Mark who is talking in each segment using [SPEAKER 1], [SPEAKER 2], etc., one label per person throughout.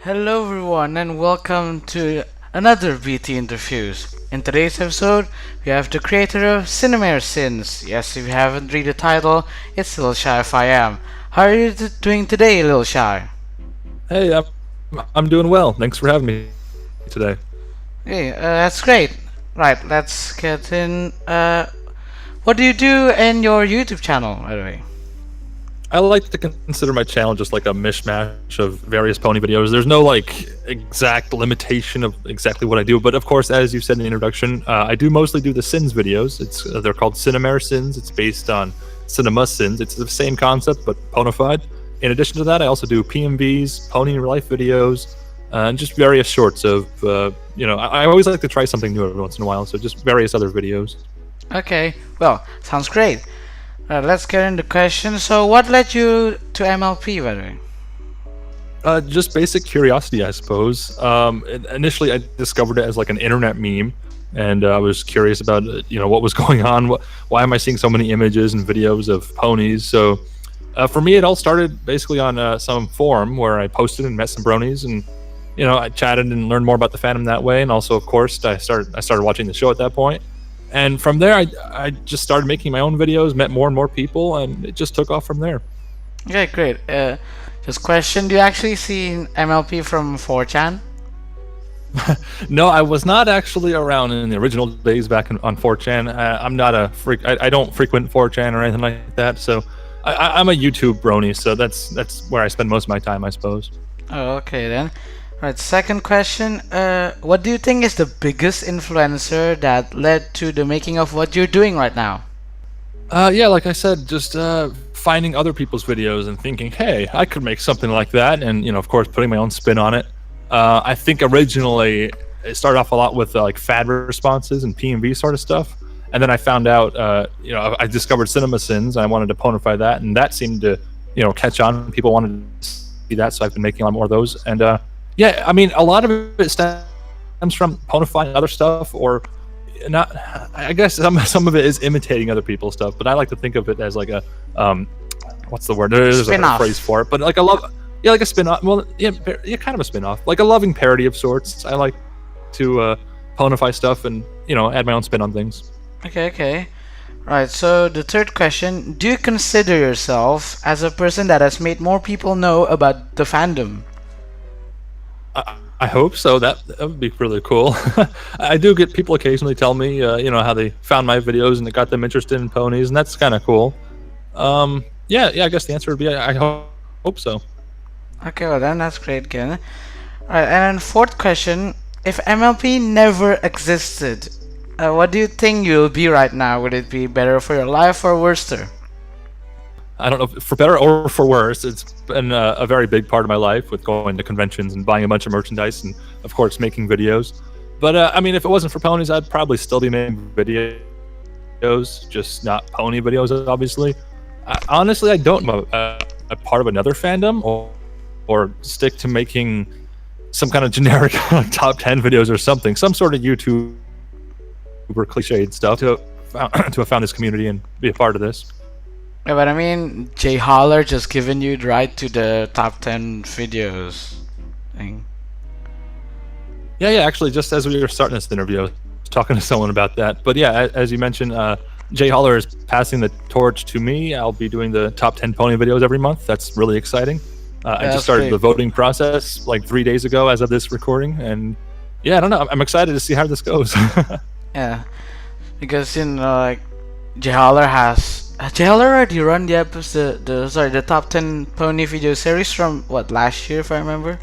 [SPEAKER 1] Hello everyone and welcome to another BT Interviews. In today's episode, we have the creator of Cinemare Sins. Yes, if you haven't read the title, it's Littleshyfim. How are you doing today, Littleshy?
[SPEAKER 2] Hey, I'm doing well. Thanks for having me today.
[SPEAKER 1] Hey, that's great. Right, let's get in. What do you do in your YouTube channel, by the way?
[SPEAKER 2] I like to consider my channel just like a mishmash of various pony videos. There's no like exact limitation of exactly what I do, but of course, as you said in the introduction, I do mostly do the Sins videos. They're called Cinemare Sins. It's based on Cinema Sins. It's the same concept but ponified. In addition to that, I also do PMVs, pony in real life videos, and just various shorts of I always like to try something new every once in a while. So just various other videos.
[SPEAKER 1] Okay, well, sounds great. Let's get into questions. So, what led you to MLP, by the way?
[SPEAKER 2] Just basic curiosity, I suppose. Initially, I discovered it as like an internet meme, and I was curious about what was going on. Why am I seeing so many images and videos of ponies? So, for me, it all started basically on some forum where I posted and met some bronies, and I chatted and learned more about the fandom that way. And also, of course, I started watching the show at that point. And from there, I just started making my own videos, met more and more people, and it just took off from there.
[SPEAKER 1] Okay, great. Just question: do you actually see MLP from 4chan?
[SPEAKER 2] No, I was not actually around in the original days back on 4chan. I'm not a freak. I don't frequent 4chan or anything like that. So I'm a YouTube brony. So that's where I spend most of my time, I suppose.
[SPEAKER 1] Oh, okay then. Right. Second question: what do you think is the biggest influencer that led to the making of what you're doing right now?
[SPEAKER 2] Yeah, like I said, just finding other people's videos and thinking, hey, I could make something like that, and of course, putting my own spin on it. I think originally it started off a lot with like fad responses and PMV sort of stuff, and then I found out, I discovered Cinema Sins. And I wanted to ponify that, and that seemed to, catch on. People wanted to see that, so I've been making a lot more of those. And yeah, I mean, a lot of it stems from ponifying other stuff, or not. I guess some of it is imitating other people's stuff, but I like to think of it as like a what's the word? There's a phrase for it, but like like a spin-off. Well, yeah, kind of a spin-off, like a loving parody of sorts. I like to ponify stuff and add my own spin on things.
[SPEAKER 1] Okay. Right. So the third question: do you consider yourself as a person that has made more people know about the fandom?
[SPEAKER 2] I hope so. That would be really cool. I do get people occasionally tell me, how they found my videos and it got them interested in ponies, and that's kind of cool. Yeah. I guess the answer would be I hope so.
[SPEAKER 1] Okay, well then that's great again. Alright, and then fourth question: if MLP never existed, what do you think you'll be right now? Would it be better for your life or worser?
[SPEAKER 2] I don't know, for better or for worse, it's been a very big part of my life with going to conventions and buying a bunch of merchandise and, of course, making videos. But, I mean, if it wasn't for ponies, I'd probably still be making videos, just not pony videos, obviously. Honestly, I don't know a part of another fandom or stick to making some kind of generic top 10 videos or something, some sort of YouTuber cliched stuff to have found this community and be a part of this.
[SPEAKER 1] Yeah, but I mean, Jay Holler just given you the right to the top 10 videos thing.
[SPEAKER 2] Yeah, actually, just as we were starting this interview, I was talking to someone about that. But yeah, as you mentioned, Jay Holler is passing the torch to me. I'll be doing the top 10 pony videos every month. That's really exciting. I just started the voting process like 3 days ago as of this recording. And yeah, I don't know. I'm excited to see how this goes.
[SPEAKER 1] Yeah, because like Jay Holler already run the episode, the top 10 pony video series from what, last year, if I remember.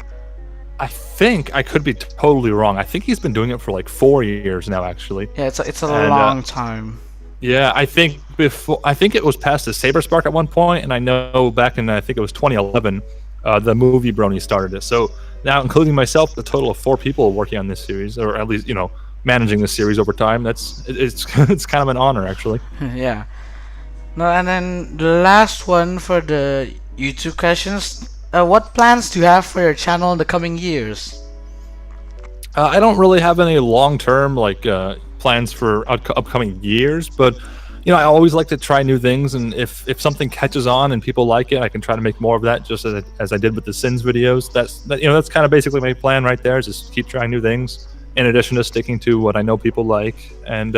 [SPEAKER 2] I think I could be totally wrong. I think he's been doing it for like 4 years now, actually.
[SPEAKER 1] Yeah, it's a long time.
[SPEAKER 2] Yeah, I think it was past the Saber Spark at one point, and I know back in, I think it was 2011, the movie Brony started it. So now, including myself, the total of 4 people working on this series, or at least managing this series over time. It's it's kind of an honor, actually.
[SPEAKER 1] Yeah. No, and then the last one for the YouTube questions. What plans do you have for your channel in the coming years?
[SPEAKER 2] I don't really have any long-term plans for upcoming years, but I always like to try new things, and if something catches on and people like it, I can try to make more of that, just as I did with the Sins videos. That's kind of basically my plan right there, is just keep trying new things in addition to sticking to what I know people like. And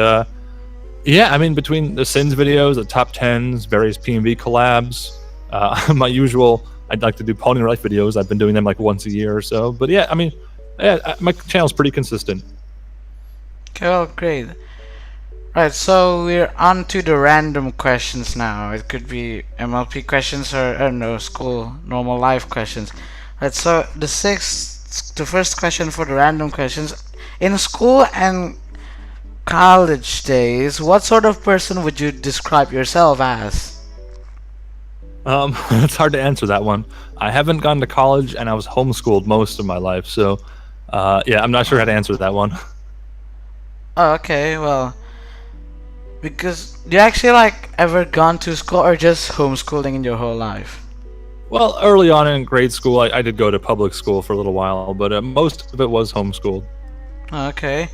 [SPEAKER 2] yeah, I mean, between the Sins videos, the top 10s, various PMV collabs, my usual, I'd like to do pony life videos. I've been doing them like once a year or so. But yeah, I mean, yeah, my channel's pretty consistent.
[SPEAKER 1] Okay, well, great. Right, so we're on to the random questions now. It could be MLP questions or, I don't know, school, normal life questions. Right, so the first question for the random questions. In school and college days, what sort of person would you describe yourself as?
[SPEAKER 2] It's hard to answer that one. I haven't gone to college, and I was homeschooled most of my life, so yeah, I'm not sure how to answer that one.
[SPEAKER 1] Oh, okay, well, because do you actually like ever gone to school or just homeschooling in your whole life?
[SPEAKER 2] Well, early on in grade school, I did go to public school for a little while, but most of it was homeschooled.
[SPEAKER 1] Okay.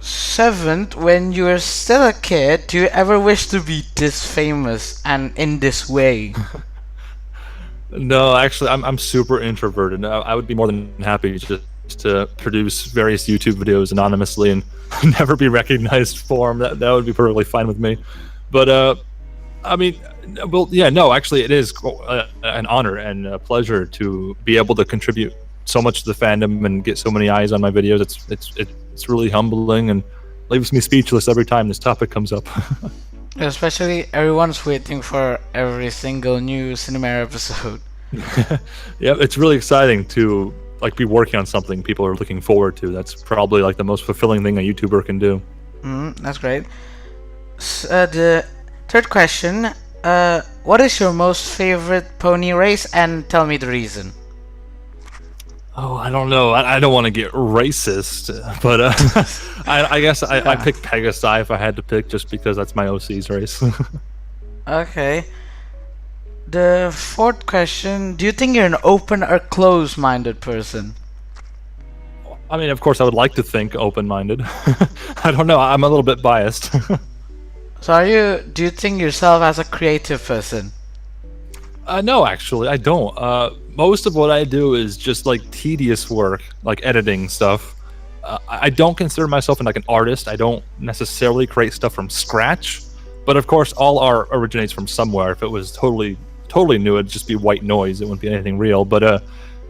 [SPEAKER 1] Seventh, when you were still a kid, do you ever wish to be this famous and in this way?
[SPEAKER 2] No, actually, I'm super introverted. I would be more than happy just to produce various YouTube videos anonymously and never be recognized for them. That would be perfectly fine with me. But I mean, well, yeah, no, actually, it is an honor and a pleasure to be able to contribute so much to the fandom and get so many eyes on my videos. It's really humbling and leaves me speechless every time this topic comes up.
[SPEAKER 1] Especially everyone's waiting for every single new Cinemare episode.
[SPEAKER 2] Yeah, it's really exciting to like be working on something people are looking forward to. That's probably like the most fulfilling thing a YouTuber can do.
[SPEAKER 1] That's great. The third question, what is your most favorite pony race, and tell me the reason.
[SPEAKER 2] Oh, I don't know. I don't want to get racist, but I guess I picked Pegasi if I had to pick, just because that's my OC's race.
[SPEAKER 1] Okay. The fourth question, do you think you're an open or closed-minded person?
[SPEAKER 2] I mean, of course, I would like to think open-minded. I don't know. I'm a little bit biased.
[SPEAKER 1] So do you think yourself as a creative person?
[SPEAKER 2] No, actually, I don't. Most of what I do is just like tedious work, like editing stuff. I don't consider myself like an artist. I don't necessarily create stuff from scratch, but of course, all art originates from somewhere. If it was totally new, it'd just be white noise. It wouldn't be anything real. But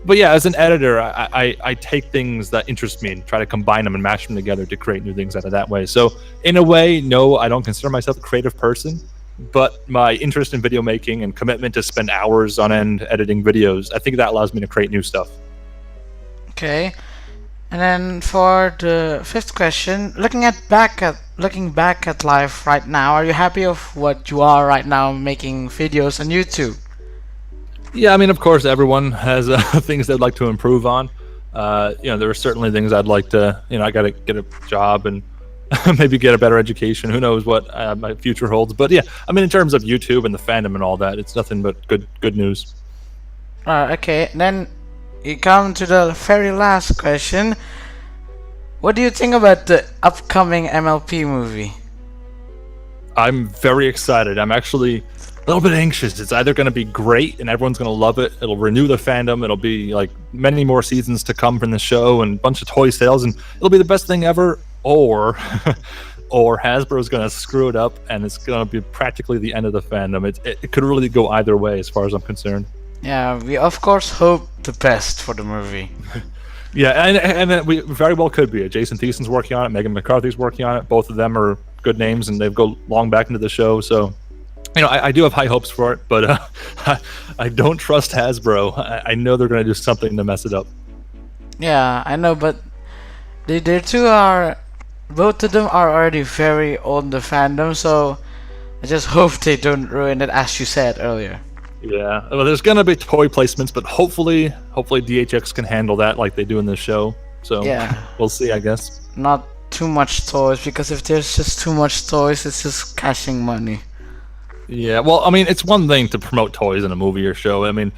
[SPEAKER 2] yeah, as an editor, I take things that interest me and try to combine them and mash them together to create new things out of that way. So in a way, no, I don't consider myself a creative person. But my interest in video making and commitment to spend hours on end editing videos, I think that allows me to create new stuff.
[SPEAKER 1] Okay. And then for the fifth question, looking back at life right now, are you happy of what you are right now, making videos on YouTube?
[SPEAKER 2] Yeah, I mean, of course, everyone has things they'd like to improve on. There are certainly things I'd like to, I got to get a job and maybe get a better education. Who knows what my future holds? But yeah, I mean, in terms of YouTube and the fandom and all that, it's nothing but good news.
[SPEAKER 1] Okay, then you come to the very last question. What do you think about the upcoming MLP movie?
[SPEAKER 2] I'm very excited. I'm actually a little bit anxious. It's either going to be great and everyone's going to love it. It'll renew the fandom. It'll be like many more seasons to come from the show and a bunch of toy sales, and it'll be the best thing ever. Or Hasbro's going to screw it up and it's going to be practically the end of the fandom. It could really go either way as far as I'm concerned.
[SPEAKER 1] Yeah, we of course hope the best for the movie.
[SPEAKER 2] Yeah, and we very well could be. Jason Thiessen's working on it. Megan McCarthy's working on it. Both of them are good names and they go long back into the show. So, I do have high hopes for it, but I don't trust Hasbro. I know they're going to do something to mess it up.
[SPEAKER 1] Yeah, I know, but both of them are already very old in the fandom, so I just hope they don't ruin it, as you said earlier.
[SPEAKER 2] Yeah, well, there's gonna be toy placements, but hopefully DHX can handle that like they do in this show. So yeah, we'll see, I guess.
[SPEAKER 1] Not too much toys, because if there's just too much toys, it's just cashing money.
[SPEAKER 2] Yeah, well, I mean, it's one thing to promote toys in a movie or show. I mean,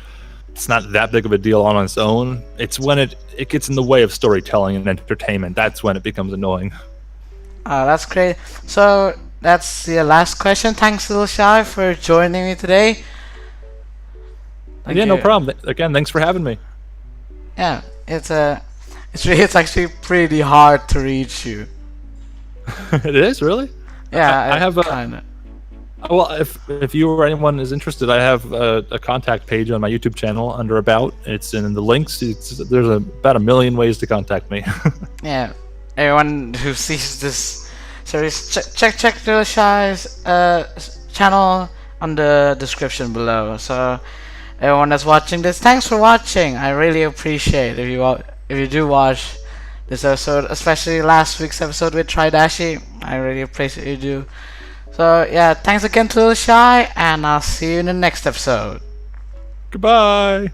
[SPEAKER 2] it's not that big of a deal on its own. It's when it gets in the way of storytelling and entertainment. That's when it becomes annoying.
[SPEAKER 1] That's great. So that's the last question. Thanks, Littleshy, for joining me today. Thank
[SPEAKER 2] Yeah, no
[SPEAKER 1] you.
[SPEAKER 2] problem. Again, thanks for having me.
[SPEAKER 1] Yeah, it's actually pretty hard to reach you.
[SPEAKER 2] It is really.
[SPEAKER 1] Yeah,
[SPEAKER 2] I have a.
[SPEAKER 1] kinda.
[SPEAKER 2] Well, if you or anyone is interested, I have a contact page on my YouTube channel under About. It's in the links. There's about 1 million ways to contact me.
[SPEAKER 1] Yeah, everyone who sees this series, check Littleshy's channel on the description below. So everyone that's watching this, thanks for watching. I really appreciate if you do watch this episode, especially last week's episode with Tridashi. I really appreciate you do. So yeah, thanks again to Littleshy, and I'll see you in the next episode.
[SPEAKER 2] Goodbye.